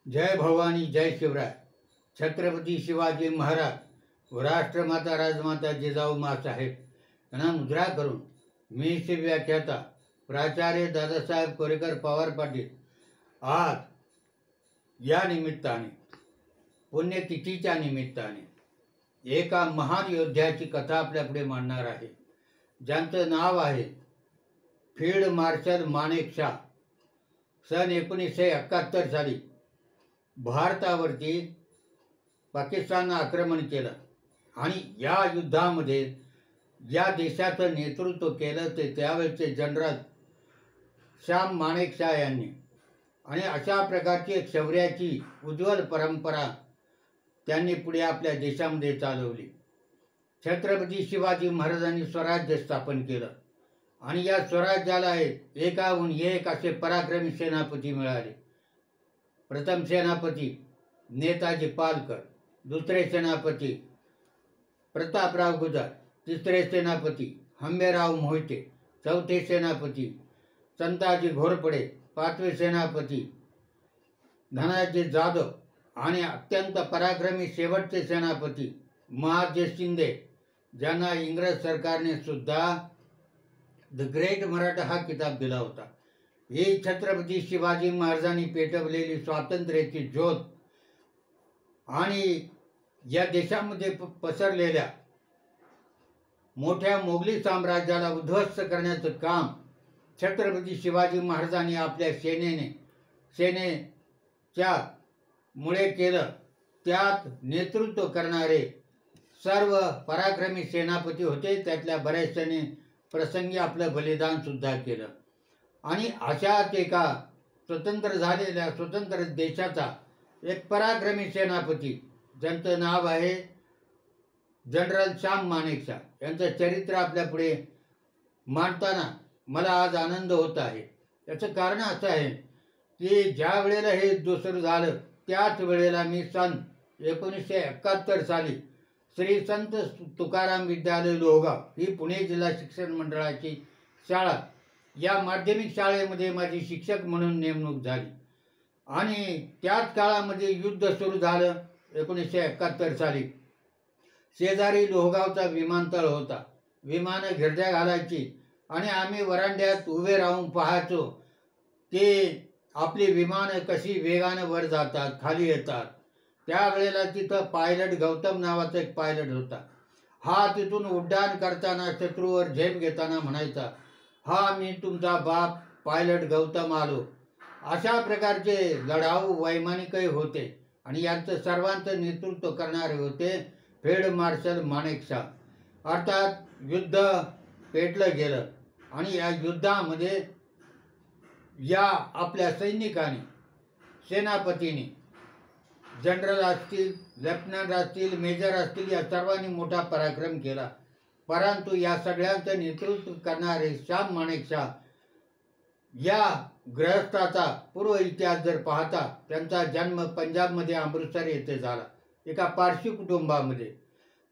जय भवानी जय शिवराय. छत्रपती शिवाजी महाराज व राष्ट्रमाता राजमाता जिजाऊ माँसाहेब यांना मुद्रा करून मी श्री व्याख्याता प्राचार्य दादासाहेब कोरेकर पवार पाटील आज या निमित्ताने पुण्यतिथीच्या निमित्ताने एका महान योद्ध्याची कथा आपल्यापुढे मांडणार आहे, ज्यांचं नाव आहे फील्ड मार्शल माणेकशॉ. सन 1971 साली भारतावरती पाकिस्ताननं आक्रमण केलं आणि या युद्धामध्ये या देशाचं नेतृत्व केलं ते त्यावेळचे जनरल श्याम माणेकशॉ यांनी. आणि अशा प्रकारची एक शौर्याची उज्ज्वल परंपरा त्यांनी पुढे आपल्या देशामध्ये चालवली. छत्रपती शिवाजी महाराजांनी स्वराज्य स्थापन केलं आणि या स्वराज्याला एकाहून एक असे पराक्रमी सेनापती मिळाले. प्रथम सेनापती नेताजी पालकर, दुसरे सेनापती प्रतापराव गुजर, तिसरे सेनापती हंबीरराव मोहिते, चौथे सेनापती संताजी घोरपडे, पाचवे सेनापती धनाजी जाधव आणि अत्यंत पराक्रमी शेवटचे सेनापती महाजी शिंदे, ज्यांना इंग्रज सरकारने सुद्धा द ग्रेट मराठा हा किताब दिला होता. ही छत्रपती शिवाजी महाराजांनी पेटवलेली स्वातंत्र्याची ज्योत आणि या देशामध्ये पसरलेल्या मोठ्या मोगली साम्राज्याला उद्ध्वस्त करण्याचं काम छत्रपती शिवाजी महाराजांनी आपल्या सेनेच्या मुळे केलं. त्यात नेतृत्व करणारे सर्व पराक्रमी सेनापती होते. त्यातल्या बऱ्याचशाने प्रसंगी आपलं बलिदान सुद्धा केलं. आणि अशाच एका स्वतंत्र देशाचा एक पराक्रमी सेनापती ज्यांचं नाव आहे जनरल श्याम माणेकशॉ यांचं चरित्र आपल्या पुढे मांडताना मला आज आनंद होत आहे. याचं कारण असं आहे की ज्या वेळेला हे दुसरं झालं त्याच वेळेला मी सन 1971 साली श्री संत तुकाराम विद्यालय लोहगाव ही पुणे जिल्हा शिक्षण मंडळाची शाळा या माध्यमिक शाळेमध्ये माझी शिक्षक म्हणून नेमणूक झाली. आणि त्याच काळामध्ये युद्ध सुरू झालं. 1971 साली शेजारी लोहगावचा विमानतळ होता. विमानं घिरट्या घालायची आणि आम्ही वरांड्यात उभे राहून पाहायचो की आपली विमानं कशी वेगानं वर जातात, खाली येतात. त्यावेळेला तिथं पायलट गौतम नावाचा एक पायलट होता. हा तिथून उड्डाण करताना शत्रूवर झेप घेताना म्हणायचा, हा मी तुमचा बाप पायलट गौतम आलो. अशा प्रकारचे लढाऊ वैमानिकही होते आणि यांचं सर्वांचं नेतृत्व करणारे होते फील्ड मार्शल माणेकशॉ. अर्थात युद्ध पेटलं गेलं आणि या युद्धामध्ये या आपल्या सैनिकांनी, सेनापतींनी, जनरल असतील, लेफ्टनंट असतील, मेजर असतील, या सर्वांनी मोठा पराक्रम केला. परंतु या सगळ्यांचं नेतृत्व करणारे श्याम माणेकशॉ या गृहस्थाचा पूर्व इतिहास जर पाहता, त्यांचा जन्म पंजाबमध्ये अमृतसर येथे झाला एका पारशी कुटुंबामध्ये.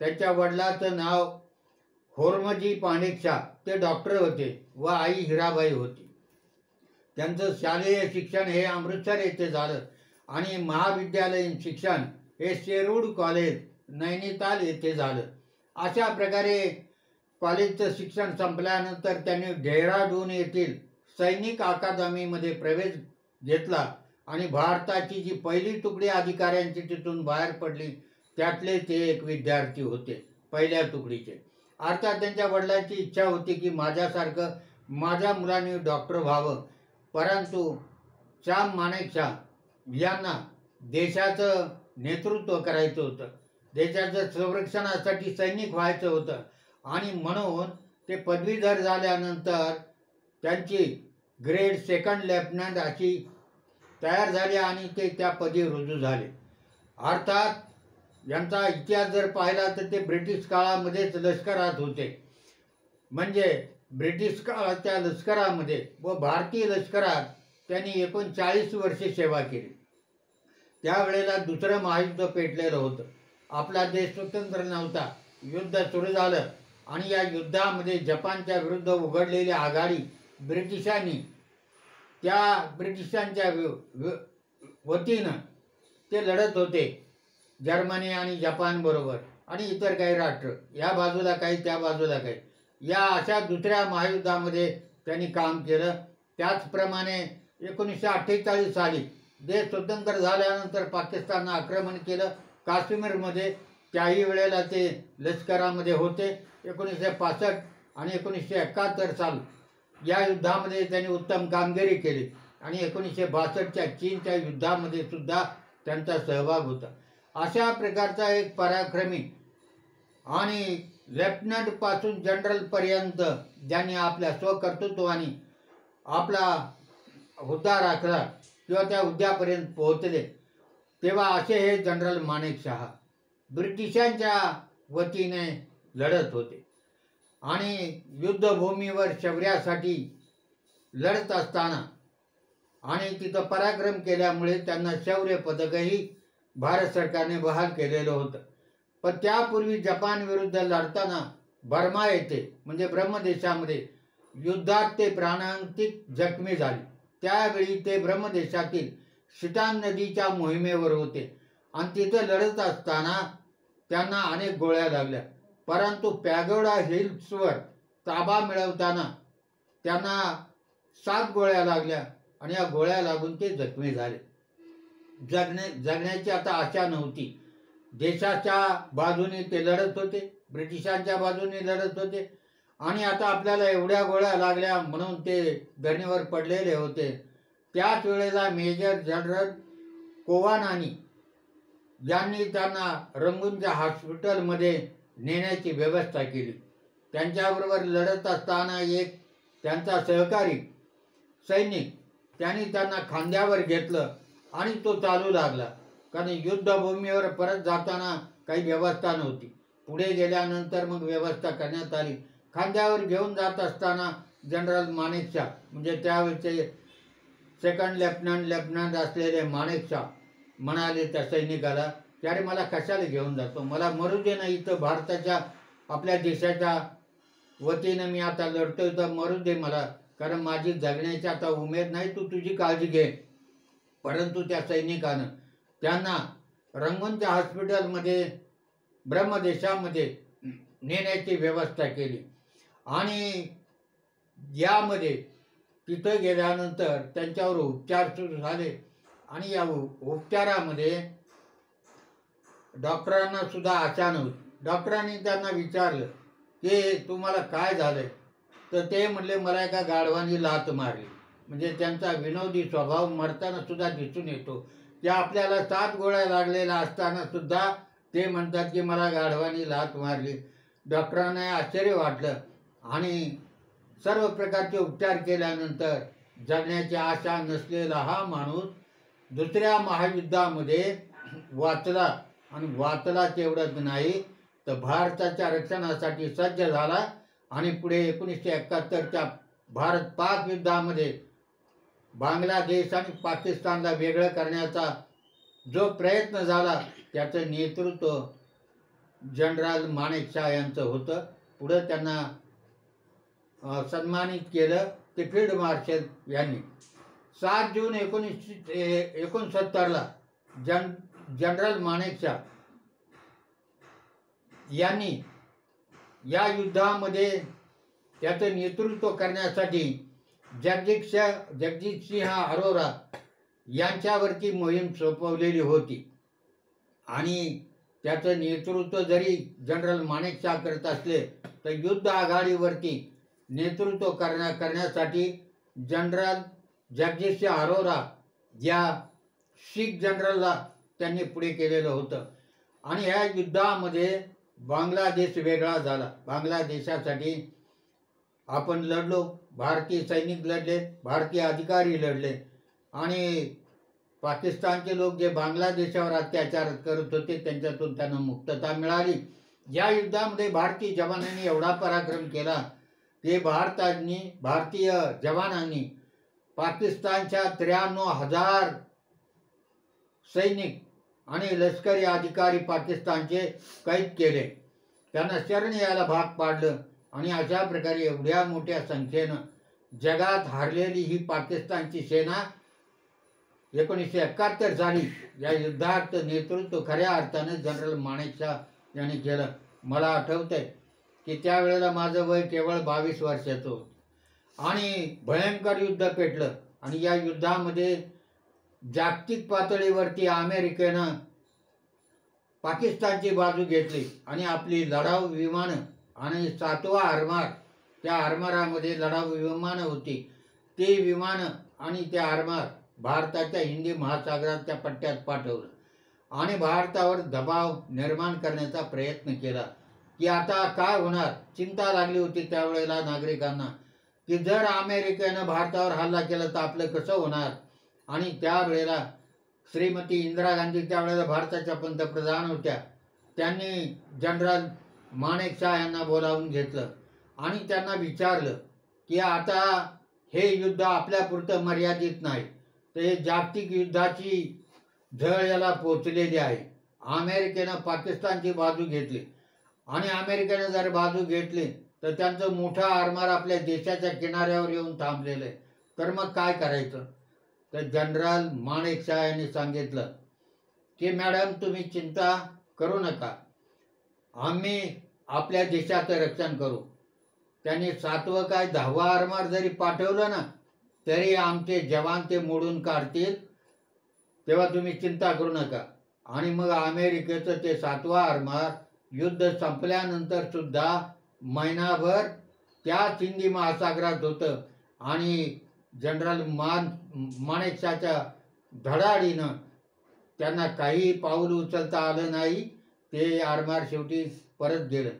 त्यांच्या वडिलाचं नाव होर्मजी माणेकशॉ, ते डॉक्टर होते व आई हिराबाई होती. त्यांचं शालेय शिक्षण हे अमृतसर येथे झालं आणि महाविद्यालयीन शिक्षण हे शेरवूड कॉलेज नैनिताल येथे झालं. अशा प्रकारे कॉलेजचं शिक्षण संपल्यानंतर त्यांनी डेहराडून येथील सैनिक अकादमीमध्ये प्रवेश घेतला आणि भारताची जी पहिली तुकडी अधिकाऱ्यांची तिथून बाहेर पडली त्यातले ते एक विद्यार्थी होते, पहिल्या तुकडीचे. अर्थात त्यांच्या वडिलांची इच्छा होती की माझ्यासारखं माझ्या मुलांनी डॉक्टर व्हावं. परंतु श्याम माणेकशॉ यांना देशाचं नेतृत्व करायचं होतं, देशाचं संरक्षणासाठी सैनिक व्हायचं होतं आणि म्हणून ते पदवीधर झाल्यानंतर त्यांची ग्रेड सेकंड लेफ्टनंट अशी तयार झाली आणि ते त्या पदी रुजू झाले. अर्थात यांचा इतिहास जर पाहिला तर ते ब्रिटिश काळामध्येच लष्करात होते. म्हणजे ब्रिटिश काळाच्या लष्करामध्ये व भारतीय लष्करात त्यांनी 39 वर्षे सेवा केली. त्यावेळेला दुसरं महायुद्ध पेटलेलं होतं. आपला देश स्वतंत्र नव्हता. युद्ध सुरू झालं आणि या युद्धामध्ये जपानच्या विरुद्ध उघडलेली आघाडी ब्रिटिशांनी त्या ब्रिटिशांच्या वतीनं ते लढत होते जर्मनी आणि जपान बरोबर आणि इतर काही राष्ट्र, या बाजूला काही त्या बाजूला काही, या अशा दुसऱ्या महायुद्धामध्ये त्यांनी काम केलं. त्याचप्रमाणे 1948 साली देश स्वतंत्र झाल्यानंतर पाकिस्ताननं आक्रमण केलं काश्मीरमध्ये. त्याही वेळेला ते लष्करामध्ये होते. 1965 आणि 1971 साल या युद्धामध्ये त्यांनी उत्तम कामगिरी केली आणि 1962च्या चीनच्या युद्धामध्ये सुद्धा त्यांचा सहभाग होता. अशा प्रकारचा एक पराक्रमी आणि लेफ्टनंटपासून जनरलपर्यंत ज्यांनी आपल्या स्वकर्तृत्वाने आपला हुद्दा राखला किंवा त्या हुद्द्यापर्यंत पोहोचले, तेव्हा असे हे जनरल माणेकशॉ ब्रिटिशांच्या वतीने लढत होते आणि युद्धभूमीवर शौर्यासाठी लढत असताना आणि तिथं पराक्रम केल्यामुळे त्यांना शौर्य पदकही भारत सरकारने बहाल केलेलं होतं. पण त्यापूर्वी जपान विरुद्ध लढताना बर्मा येथे म्हणजे ब्रह्मदेशामध्ये युद्धात ते प्राणांतिक जखमी झाले. त्यावेळी ते ब्रह्मदेशातील शिटान नदीच्या मोहिमेवर होते आणि तिथं लढत असताना त्यांना अनेक गोळ्या लागल्या. परंतु पॅगोडा हिल्सवर ताबा मिळवताना त्यांना 7 गोळ्या लागल्या आणि या गोळ्या लागून ते जखमी झाले. जगण्याची आता आशा नव्हती. देशाच्या बाजूने ते लढत होते, ब्रिटिशांच्या बाजूने लढत होते आणि आता आपल्याला एवढ्या गोळ्या लागल्या म्हणून ते धरणीवर पडलेले होते. त्याच वेळेला मेजर जनरल कोवानानी यांनी त्यांना रंगूनच्या हॉस्पिटलमध्ये नेण्याची व्यवस्था केली. त्यांच्याबरोबर लढत असताना एक त्यांचा सहकारी सैनिक त्यांनी त्यांना खांद्यावर घेतलं आणि तो चालू लागला, कारण युद्धभूमीवर परत जाताना काही व्यवस्था नव्हती. पुढे गेल्यानंतर मग व्यवस्था करण्यात आली. खांद्यावर घेऊन जात असताना जनरल माणेकशॉ म्हणजे त्यावेळेचे सेकंड लेफ्टनंट असलेले माणेकशॉ म्हणाले त्या सैनिकाला की अरे मला कशाला घेऊन जातो, मला मरू दे ना, इथं भारताच्या आपल्या देशाच्या वतीनं मी आता लढतोय तर मरू दे मला, कारण माझी जगण्याची आता उमेद नाही, तू तुझी काळजी घे. परंतु त्या सैनिकानं त्यांना रंगूनच्या हॉस्पिटलमध्ये ब्रह्मदेशामध्ये नेण्याची व्यवस्था केली आणि यामध्ये तिथं गेल्यानंतर त्यांच्यावर उपचार सुरू झाले आणि या उपचारामध्ये डॉक्टरांना सुद्धा आशा नव्हती. डॉक्टरांनी त्यांना विचारलं की तुम्हाला काय झालंय, तर ते म्हणले मला एका गाढवानी लाथ मारली. म्हणजे त्यांचा विनोदी स्वभाव मरताना सुद्धा दिसून येतो की आपल्याला 7 गोळ्या लागलेल्या असताना सुद्धा ते म्हणतात की मला गाढवानी लाथ मारली. डॉक्टरांना आश्चर्य वाटलं आणि सर्व प्रकारचे उपचार केल्यानंतर जगण्याची आशा नसलेला हा माणूस दुसऱ्या महायुद्धामध्ये वाचला आणि वाचला तेवढंच नाही तर भारताच्या रक्षणासाठी सज्ज झाला आणि पुढे 1971च्या भारत-पाक युद्धामध्ये बांगलादेश आणि पाकिस्तानला वेगळं करण्याचा जो प्रयत्न झाला त्याचं नेतृत्व जनरल माणेकशॉ यांचं होतं. पुढं त्यांना सन्मानित केलं ते फील्ड मार्शल यांनी. 7 जून 1969ला जनरल माणेकशॉ यांनी या युद्धामध्ये त्याचं नेतृत्व करण्यासाठी जगजीत सिंह अरोरा यांच्यावरती मोहीम सोपवलेली होती आणि त्याचं नेतृत्व जरी जनरल माणेकशॉ करत असले तर युद्ध आघाडीवरती नेतृत्व करण्यासाठी जनरल जगजीत सिंह अरोरा या शीख जनरलला त्यांनी पुढे केलेलं होतं. आणि ह्या युद्धामध्ये बांगलादेश वेगळा झाला. बांगलादेशासाठी आपण लढलो, भारतीय सैनिक लढले, भारतीय अधिकारी लढले आणि पाकिस्तानचे लोक जे बांगलादेशावर अत्याचार करत होते त्यांच्यातून त्यांना मुक्तता मिळाली. या युद्धामध्ये भारतीय जवानांनी एवढा पराक्रम केला की भारतीय जवानांनी पाकिस्तानच्या 93,000 सैनिक आणि लष्करी अधिकारी पाकिस्तानचे कैद केले, त्यांना शरण यायला भाग पाडलं आणि अशा प्रकारे एवढ्या मोठ्या संख्येनं जगात हारलेली ही पाकिस्तानची सेना 1971 साली या युद्धाचं नेतृत्व खऱ्या अर्थाने जनरल माणेकशॉ यांनी केलं. मला आठवतंय की त्यावेळेला माझं वय केवळ 22 वर्षाचं होतं आणि भयंकर युद्ध पेटलं आणि या युद्धामध्ये जागतिक पातळीवरती अमेरिकेनं पाकिस्तानची बाजू घेतली आणि आपली लढाऊ विमानं आणि 7वा आरमार, त्या आरमारामध्ये लढाऊ विमानं होती, ती विमानं आणि त्या आरमार भारताच्या हिंदी महासागराच्या पट्ट्यात पाठवलं आणि भारतावर दबाव निर्माण करण्याचा प्रयत्न केला की आता काय होणार. चिंता लागली होती त्यावेळेला नागरिकांना की जर अमेरिकेनं भारतावर हल्ला केला तर आपलं कसं होणार. आणि त्यावेळेला श्रीमती इंदिरा गांधी त्यावेळेला भारताच्या पंतप्रधान होत्या. त्यांनी जनरल माणेकशॉ यांना बोलावून घेतलं आणि त्यांना विचारलं की आता हे युद्ध आपल्यापुरतं मर्यादित नाही, तर हे जागतिक युद्धाची झळ याला पोचलेली आहे. अमेरिकेनं पाकिस्तानची बाजू घेतली आणि अमेरिकेनं जर बाजू घेतली तर त्यांचं मोठं आरमार आपल्या देशाच्या किनाऱ्यावर येऊन थांबलेलं आहे, तर मग काय करायचं. तर जनरल माणेकशॉ यांनी सांगितलं की मॅडम तुम्ही चिंता करू नका, आम्ही आपल्या देशाचं रक्षण करू. त्यांनी 7वं काय 10वं आरमार जरी पाठवलं ना तरी आमचे जवान ते मोडून काढतील, तेव्हा तुम्ही चिंता करू नका. आणि मग अमेरिकेचं ते 7वं आरमार युद्ध संपल्यानंतर सुद्धा महिनाभर त्याच हिंदी महासागरात होतं आणि जनरल माणेकशॉच्या धडाडीनं त्यांना काही पाऊल उचलता आलं नाही. ते आरमार शेवटी परत गेलं.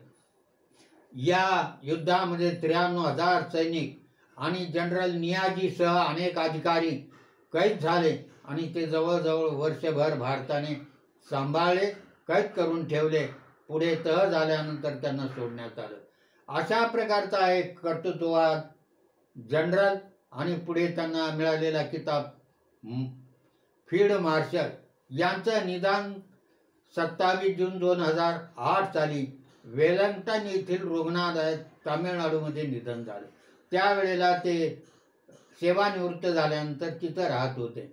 या युद्धामध्ये 93,000 सैनिक आणि जनरल नियाजीसह अनेक अधिकारी कैद झाले आणि ते जवळजवळ वर्षभर भारताने सांभाळले, कैद करून ठेवले. पुढे तह झाल्यानंतर त्यांना सोडण्यात आलं. अशा प्रकारचा एक कर्तृत्ववान जनरल आणि पुढे त्यांना मिळालेला किताब फील्ड मार्शल यांचं निदान 27 जून 2008 साली वेलिंग्टन येथील रुग्णालयात तामिळनाडूमध्ये निधन झालं. त्यावेळेला ते सेवानिवृत्त झाल्यानंतर तिथं राहत होते.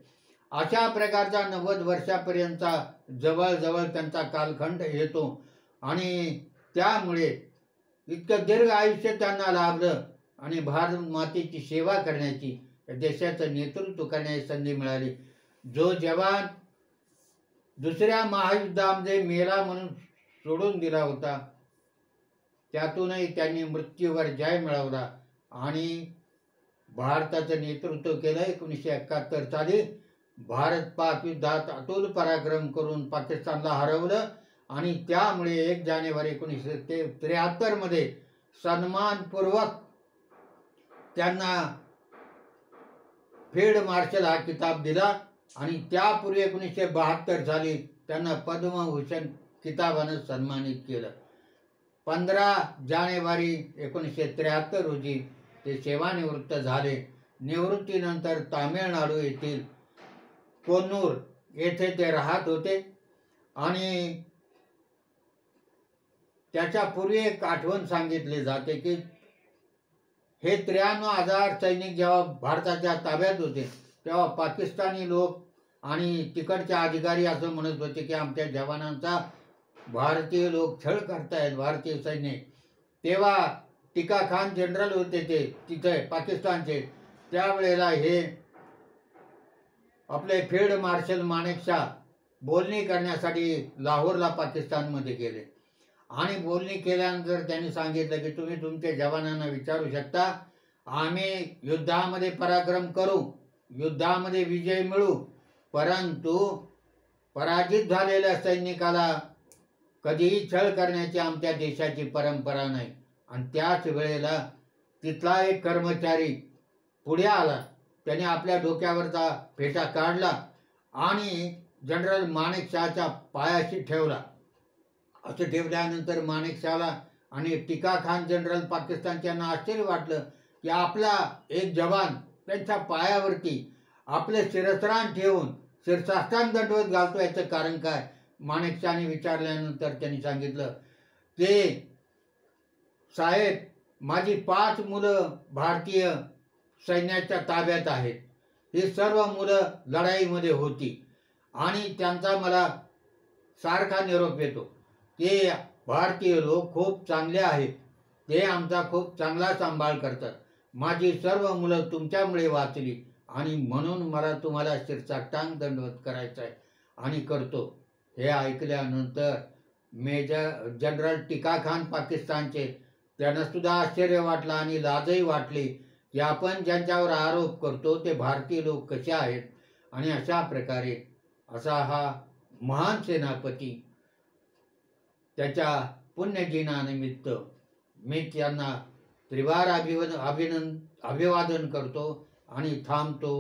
अशा प्रकारचा 90 वर्षापर्यंतचा जवळजवळ त्यांचा कालखंड येतो आणि त्यामुळे इतकं दीर्घ आयुष्य त्यांना लाभलं आणि भारत मातेची सेवा करण्याची, देशाचं नेतृत्व करण्याची संधी मिळाली. जो जवान दुसऱ्या महायुद्धामध्ये मेला म्हणून सोडून दिला होता, त्यातूनही त्यांनी मृत्यूवर जय मिळवला आणि भारताचं नेतृत्व केलं. 1971 साली भारत पाक युद्धात अतुल पराक्रम करून पाकिस्तानला हरवलं आणि त्यामुळे 1 जानेवारी 1973 मध्ये सन्मानपूर्वक त्यांना फील्ड मार्शल हा किताब दिला आणि त्यापूर्वी 1972 साली त्यांना पद्मभूषण किताबानं सन्मानित केलं. 15 जानेवारी 1973 रोजी ते सेवानिवृत्त झाले. निवृत्तीनंतर तामिळनाडू येथील कोन्नूर येथे ते राहत होते आणि त्याच्यापूर्वी एक आठवण सांगितली जाते की हे 93,000 सैनिक जेव्हा भारताच्या ताब्यात होते तेव्हा पाकिस्तानी लोक आणि तिकडचे अधिकारी असं म्हणत होते की आमच्या जवानांचा भारतीय लोक छळ करतायत, भारतीय सैनिक. तेव्हा टिका खान जनरल होते ते तिथे पाकिस्तानचे. त्यावेळेला हे आपले फील्ड मार्शल माणेकशॉ बोलणी करण्यासाठी लाहोरला पाकिस्तानमध्ये गेले आणि बोलणी केल्यानंतर त्यांनी सांगितलं की तुम्ही तुमच्या जवानांना विचारू शकता, आम्ही युद्धामध्ये पराक्रम करू, युद्धामध्ये विजय मिळू, परंतु पराजित झालेल्या सैनिकाला कधीही छळ करण्याची आमच्या देशाची परंपरा नाही. आणि त्याच वेळेला तिथला एक कर्मचारी पुढे आला, त्याने आपल्या डोक्यावरचा फेटा काढला आणि जनरल माणेकशॉच्या पायाशी ठेवला. असं ठेवल्यानंतर माणेकशॉला आणि टिका खान जनरल पाकिस्तानच्यांना आश्चर्य वाटलं की आपला एक जवान त्यांच्या पायावरती आपले शिरस्त्राण ठेवून शिरसाष्टांग दंडवत घालतो, याचं कारण काय. माणेकशॉने विचारल्यानंतर त्यांनी सांगितलं की साहेब, माझी 5 मुलं भारतीय सैन्याच्या ताब्यात आहेत, ही सर्व मुलं लढाईमध्ये होती आणि त्यांचा मला सारखा निरोप येतो की भारतीय लोक खूप चांगले आहेत, ते आमचा खूप चांगला सांभाळ करतात, माझी सर्व मुलं तुमच्यामुळे वाचली आणि म्हणून मला तुम्हाला शिरसाष्टांग दंडवत करायचा आहे आणि करतो. हे ऐकल्यानंतर जनरल टिका खान पाकिस्तानचे, त्यांना सुद्धा आश्चर्य वाटलं आणि लाजही वाटली की आपण ज्यांच्यावर आरोप करतो ते भारतीय लोक कसे आहेत. आणि अशा प्रकारे असा हा महान सेनापती, त्याच्या पुण्यदिनानिमित्त मी त्यांना त्रिवार अभिवादन करतो आणि थांबतो.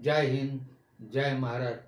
जय हिंद, जय महाराष्ट्र.